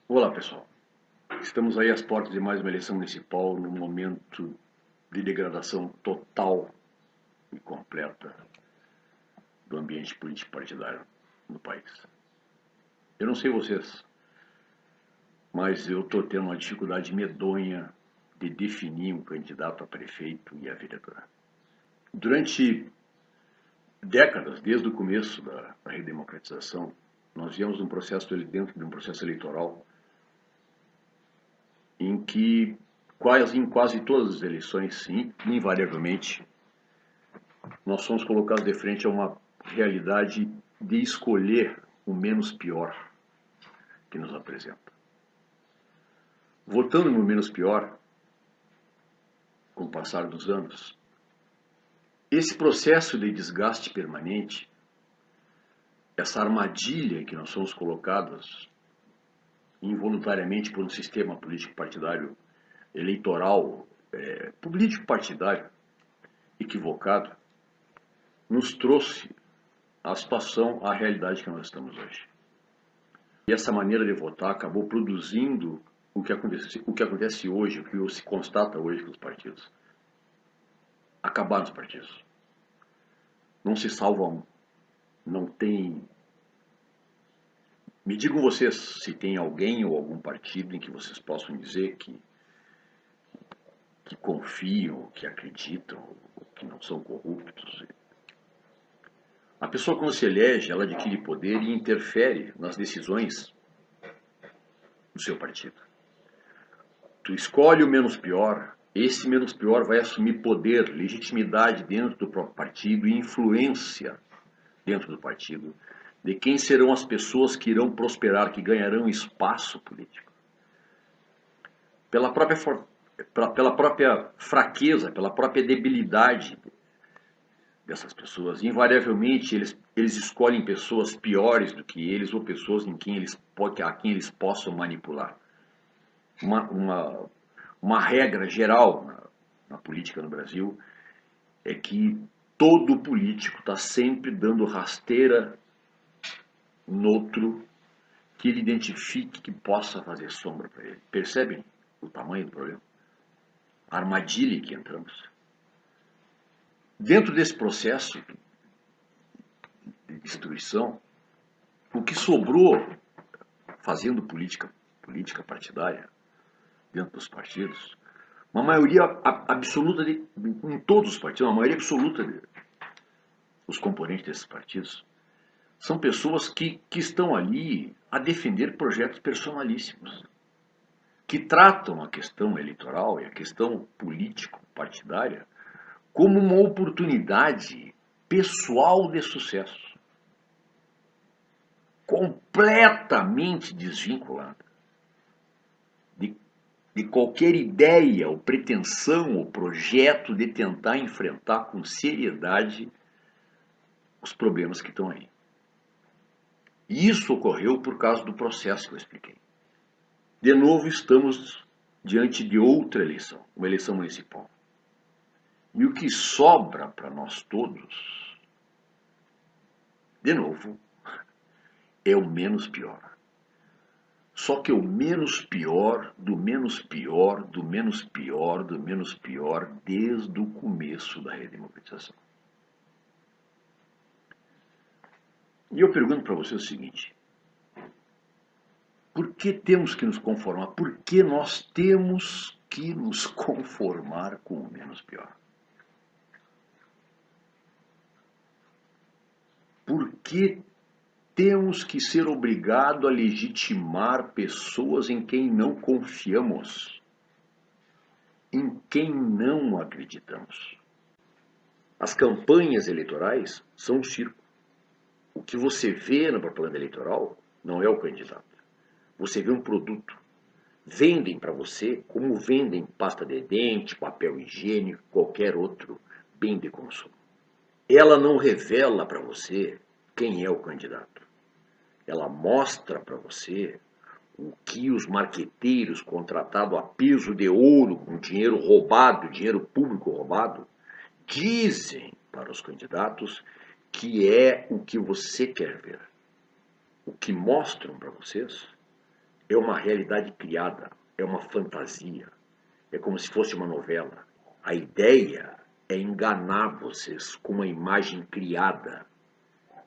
Olá, pessoal. Estamos aí às portas de mais uma eleição municipal num momento de degradação total e completa do ambiente político partidário no país. Eu não sei vocês, mas eu estou tendo uma dificuldade medonha de definir um candidato a prefeito e a vereador. Durante décadas, desde o começo da redemocratização, nós viemos dentro de um processo eleitoral em que em quase todas as eleições, sim, invariavelmente, nós somos colocados de frente a uma realidade de escolher o menos pior que nos apresenta. Votando no menos pior, com o passar dos anos, esse processo de desgaste permanente, essa armadilha em que nós somos colocados involuntariamente por um sistema político partidário eleitoral, político partidário equivocado, nos trouxe a situação, a realidade que nós estamos hoje. E essa maneira de votar acabou produzindo o que acontece hoje, o que se constata hoje com os partidos. Acabaram os partidos. Não se salva um. Não tem. Me digam vocês se tem alguém ou algum partido em que vocês possam dizer que confiam, que acreditam, que não são corruptos. A pessoa, quando se elege, ela adquire poder e interfere nas decisões do seu partido. Tu escolhe o menos pior, esse menos pior vai assumir poder, legitimidade dentro do próprio partido e influência dentro do partido de quem serão as pessoas que irão prosperar, que ganharão espaço político. Pela própria fraqueza, pela própria debilidade dessas pessoas, invariavelmente eles escolhem pessoas piores do que eles ou pessoas a quem eles possam manipular. Uma regra geral na política no Brasil é que todo político está sempre dando rasteira no outro que ele identifique que possa fazer sombra para ele. Percebem o tamanho do problema? A armadilha em que entramos. Dentro desse processo de destruição, o que sobrou fazendo política partidária dentro dos partidos, uma maioria absoluta em todos os partidos, uma maioria absoluta dos componentes desses partidos, são pessoas que estão ali a defender projetos personalíssimos, que tratam a questão eleitoral e a questão político-partidária como uma oportunidade pessoal de sucesso, completamente desvinculada de qualquer ideia ou pretensão ou projeto de tentar enfrentar com seriedade os problemas que estão aí. E isso ocorreu por causa do processo que eu expliquei. De novo, estamos diante de outra eleição, uma eleição municipal. E o que sobra para nós todos, de novo, é o menos pior. Só que é o menos pior, do menos pior, do menos pior, do menos pior, desde o começo da redemocratização. E eu pergunto para você o seguinte: por que temos que nos conformar? Por que nós temos que nos conformar com o menos pior? Por que temos que ser obrigados a legitimar pessoas em quem não confiamos, em quem não acreditamos? As campanhas eleitorais são um circo. O que você vê na propaganda eleitoral não é o candidato. Você vê um produto. Vendem para você como vendem pasta de dente, papel higiênico, qualquer outro bem de consumo. Ela não revela para você quem é o candidato. Ela mostra para você o que os marqueteiros contratados a piso de ouro, com dinheiro roubado, dinheiro público roubado, dizem para os candidatos que é o que você quer ver. O que mostram para vocês é uma realidade criada, é uma fantasia, é como se fosse uma novela. A ideia é enganar vocês com uma imagem criada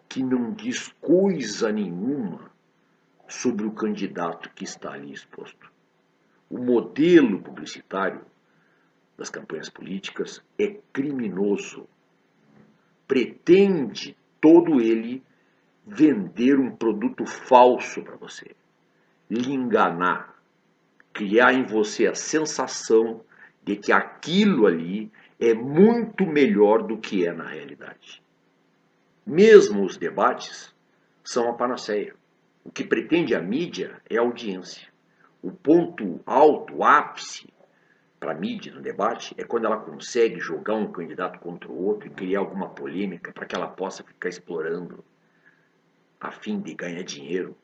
que não diz coisa nenhuma sobre o candidato que está ali exposto. O modelo publicitário das campanhas políticas é criminoso. Pretende todo ele vender um produto falso para você, lhe enganar, criar em você a sensação de que aquilo ali é muito melhor do que é na realidade. Mesmo os debates são a panaceia. O que pretende a mídia é a audiência. O ponto alto, o ápice para a mídia no debate é quando ela consegue jogar um candidato contra o outro e criar alguma polêmica para que ela possa ficar explorando a fim de ganhar dinheiro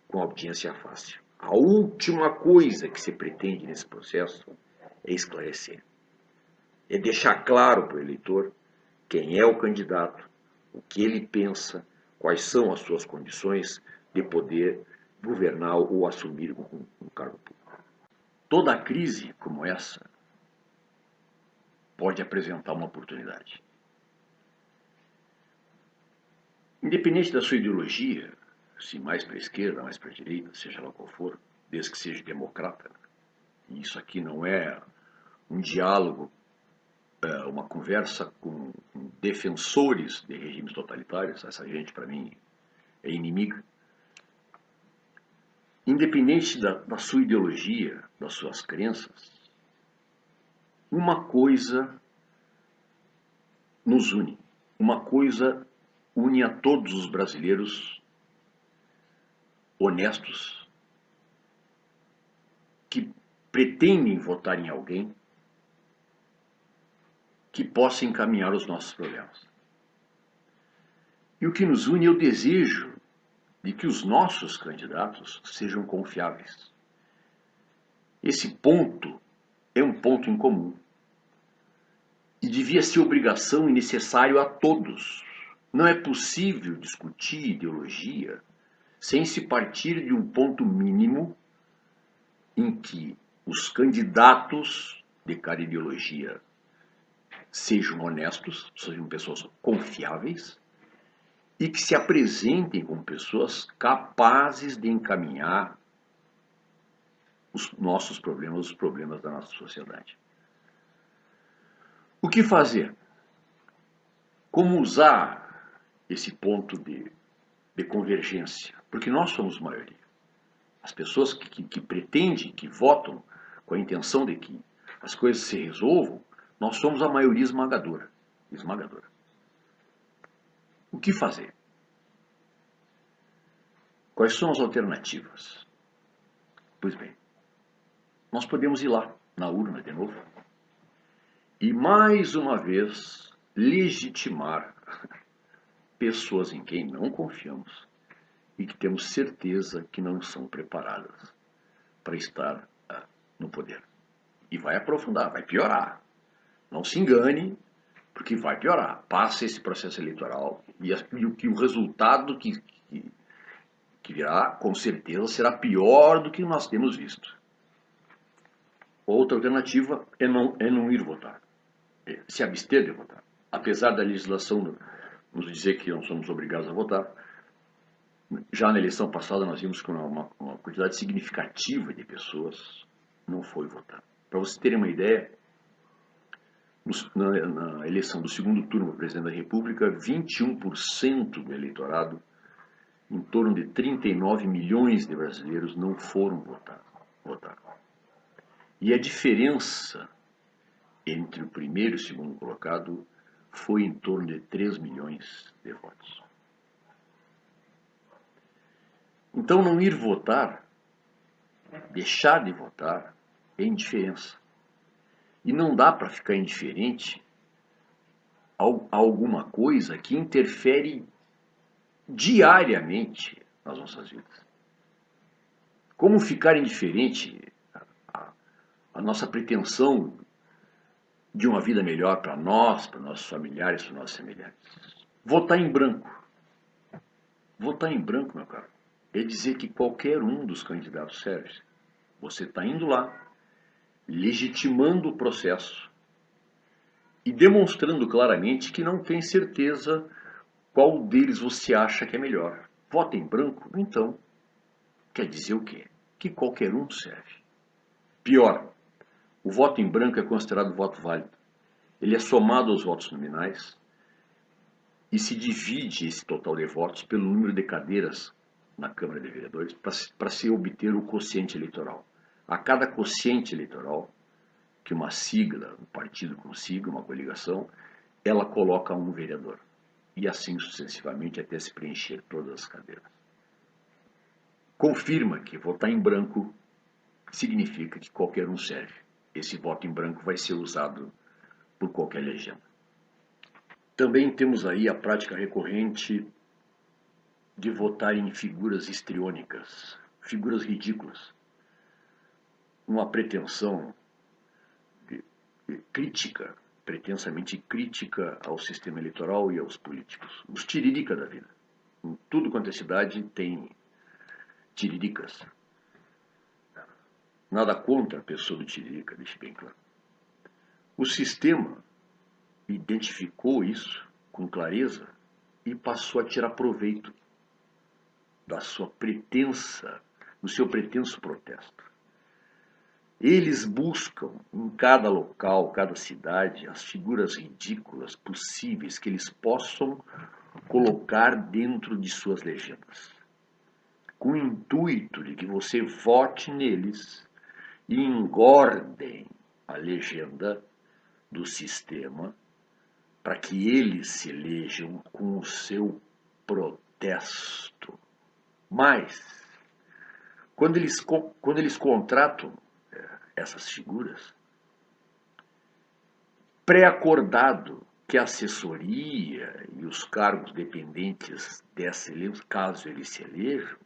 com audiência fácil. A última coisa que se pretende nesse processo é esclarecer. É deixar claro para o eleitor quem é o candidato, o que ele pensa, quais são as suas condições de poder governar ou assumir um cargo público. Toda crise como essa pode apresentar uma oportunidade. Independente da sua ideologia, se mais para a esquerda, mais para a direita, seja lá qual for, desde que seja democrata, e isso aqui não é um diálogo, uma conversa com defensores de regimes totalitários, essa gente para mim é inimiga. Independente da sua ideologia, das suas crenças, uma coisa nos une, uma coisa une a todos os brasileiros honestos que pretendem votar em alguém que possa encaminhar os nossos problemas. E o que nos une é o desejo de que os nossos candidatos sejam confiáveis. Esse ponto é um ponto em comum e devia ser obrigação e necessário a todos. Não é possível discutir ideologia sem se partir de um ponto mínimo em que os candidatos de cada ideologia sejam honestos, sejam pessoas confiáveis e que se apresentem como pessoas capazes de encaminhar os nossos problemas, os problemas da nossa sociedade. O que fazer? Como usar esse ponto de convergência? Porque nós somos maioria. As pessoas que pretendem, que votam com a intenção de que as coisas se resolvam, nós somos a maioria esmagadora. Esmagadora. O que fazer? Quais são as alternativas? Pois bem, nós podemos ir lá, na urna de novo, e mais uma vez legitimar pessoas em quem não confiamos e que temos certeza que não são preparadas para estar no poder. E vai aprofundar, vai piorar. Não se engane, porque vai piorar. Passa esse processo eleitoral e o resultado que virá, com certeza, será pior do que nós temos visto. Outra alternativa é não ir votar, se abster de votar. Apesar da legislação nos dizer que não somos obrigados a votar, já na eleição passada nós vimos que uma quantidade significativa de pessoas não foi votar. Para vocês terem uma ideia, na eleição do segundo turno para presidente da República, 21% do eleitorado, em torno de 39 milhões de brasileiros, não foram votar. E a diferença entre o primeiro e o segundo colocado foi em torno de 3 milhões de votos. Então, não ir votar, deixar de votar, é indiferença. E não dá para ficar indiferente a alguma coisa que interfere diariamente nas nossas vidas. Como ficar indiferente à nossa pretensão de uma vida melhor para nós, para nossos familiares, para nossos semelhantes? Votar em branco. Votar em branco, meu caro. é dizer que qualquer um dos candidatos serve. Você está indo lá, legitimando o processo e demonstrando claramente que não tem certeza qual deles você acha que é melhor. Vota em branco? Então, quer dizer o quê? Que qualquer um serve. Pior, o voto em branco é considerado voto válido. Ele é somado aos votos nominais e se divide esse total de votos pelo número de cadeiras na Câmara de Vereadores para se obter o quociente eleitoral. A cada quociente eleitoral, que uma sigla, um partido consiga, uma coligação, ela coloca um vereador. E assim sucessivamente até se preencher todas as cadeiras. Confirma que votar em branco significa que qualquer um serve. Esse voto em branco vai ser usado por qualquer legenda. Também temos aí a prática recorrente de votar em figuras histriônicas, figuras ridículas, uma pretensão crítica, pretensamente crítica ao sistema eleitoral e aos políticos. Os tiririca da vida. Em tudo quanto é cidade tem tiriricas. Nada contra a pessoa do tiririca, deixe bem claro. O sistema identificou isso com clareza e passou a tirar proveito da sua pretensa, do seu pretenso protesto. Eles buscam em cada local, cada cidade, as figuras ridículas possíveis que eles possam colocar dentro de suas legendas, com o intuito de que você vote neles e engordem a legenda do sistema para que eles se elejam com o seu protesto. Mas, quando eles contratam essas figuras, pré-acordado que a assessoria e os cargos dependentes dessa eleição, caso eles se elejam,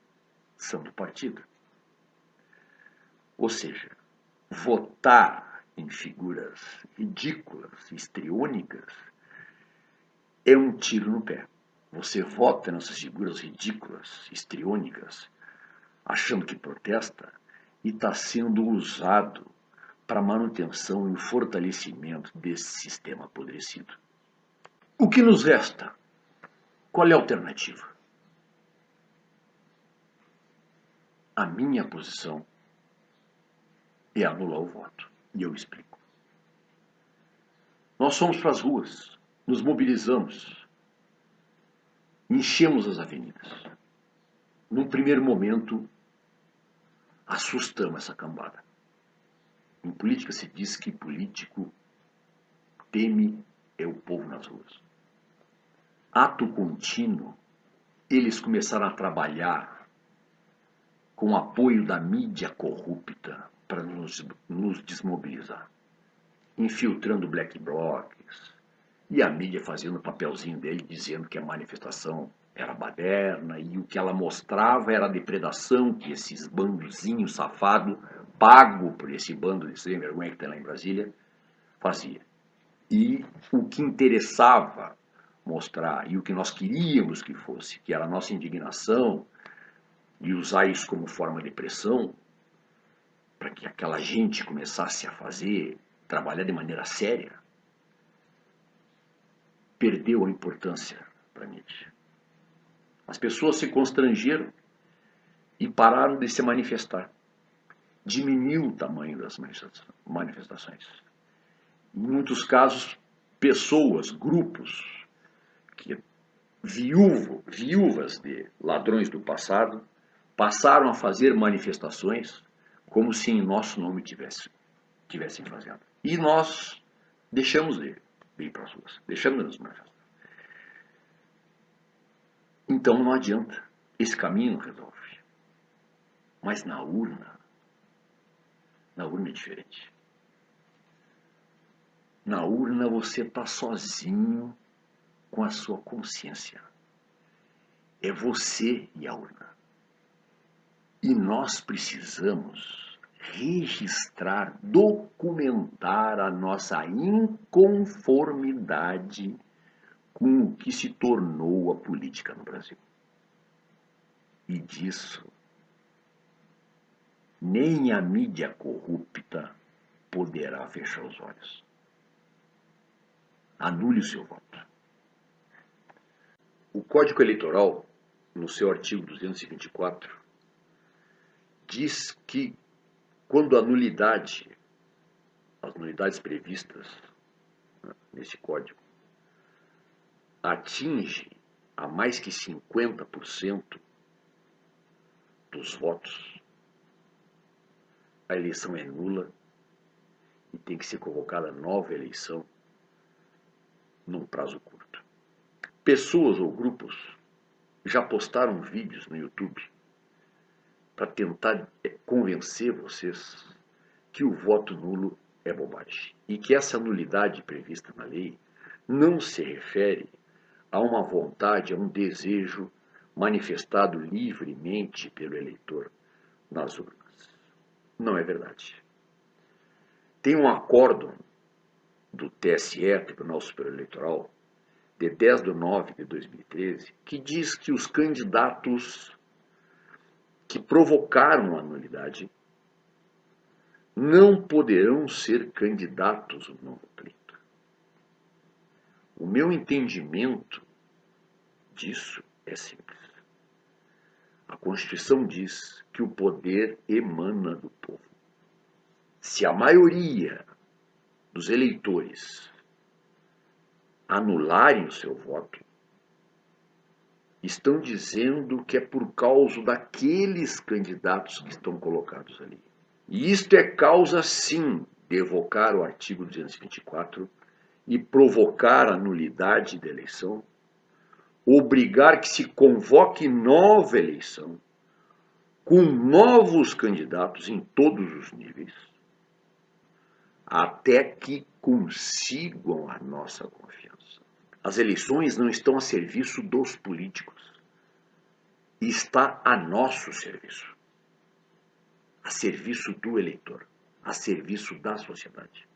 são do partido. Ou seja, votar em figuras ridículas, histriônicas, é um tiro no pé. Você vota nessas figuras ridículas, histriônicas, achando que protesta, e está sendo usado para a manutenção e o fortalecimento desse sistema apodrecido. O que nos resta? Qual é a alternativa? A minha posição é anular o voto. E eu explico. Nós fomos para as ruas, nos mobilizamos, enchemos as avenidas. Num primeiro momento, assustamos essa cambada. Em política se diz que político teme é o povo nas ruas. Ato contínuo, eles começaram a trabalhar com o apoio da mídia corrupta para nos desmobilizar, infiltrando black blocs e a mídia fazendo o papelzinho dele dizendo que a manifestação era baderna e o que ela mostrava era a depredação que esses bandozinhos safados, pago por esse bando de sem vergonha que tem lá em Brasília, fazia. E o que interessava mostrar e o que nós queríamos que fosse, que era a nossa indignação, e usar isso como forma de pressão, para que aquela gente começasse a trabalhar de maneira séria, perdeu a importância para a mídia. As pessoas se constrangeram e pararam de se manifestar. Diminuiu o tamanho das manifestações. Em muitos casos, pessoas, grupos, viúvas de ladrões do passado, passaram a fazer manifestações como se em nosso nome tivessem fazendo. E nós deixamos de ir para as ruas, deixamos de nos manifestar. Então não adianta, esse caminho não resolve. Mas na urna é diferente. Na urna você está sozinho com a sua consciência. É você e a urna. E nós precisamos registrar, documentar a nossa inconformidade com o que se tornou a política no Brasil. E disso nem a mídia corrupta poderá fechar os olhos. Anule o seu voto. O Código Eleitoral, no seu artigo 224, diz que quando as nulidades previstas nesse código atinge a mais que 50% dos votos, a eleição é nula e tem que ser convocada nova eleição num prazo curto. Pessoas ou grupos já postaram vídeos no YouTube para tentar convencer vocês que o voto nulo é bobagem e que essa nulidade prevista na lei não se refere a uma vontade, a um desejo manifestado livremente pelo eleitor nas urnas. Não é verdade. Tem um acórdão do TSE, Tribunal Superior Eleitoral, de 10/9/2013, que diz que os candidatos que provocaram a nulidade não poderão ser candidatos no novo pleito. O meu entendimento disso é simples. A Constituição diz que o poder emana do povo. Se a maioria dos eleitores anularem o seu voto, estão dizendo que é por causa daqueles candidatos que estão colocados ali. E isto é causa, sim, de evocar o artigo 224 e provocar a nulidade da eleição, obrigar que se convoque nova eleição, com novos candidatos em todos os níveis, até que consigam a nossa confiança. As eleições não estão a serviço dos políticos, está a nosso serviço, a serviço do eleitor, a serviço da sociedade.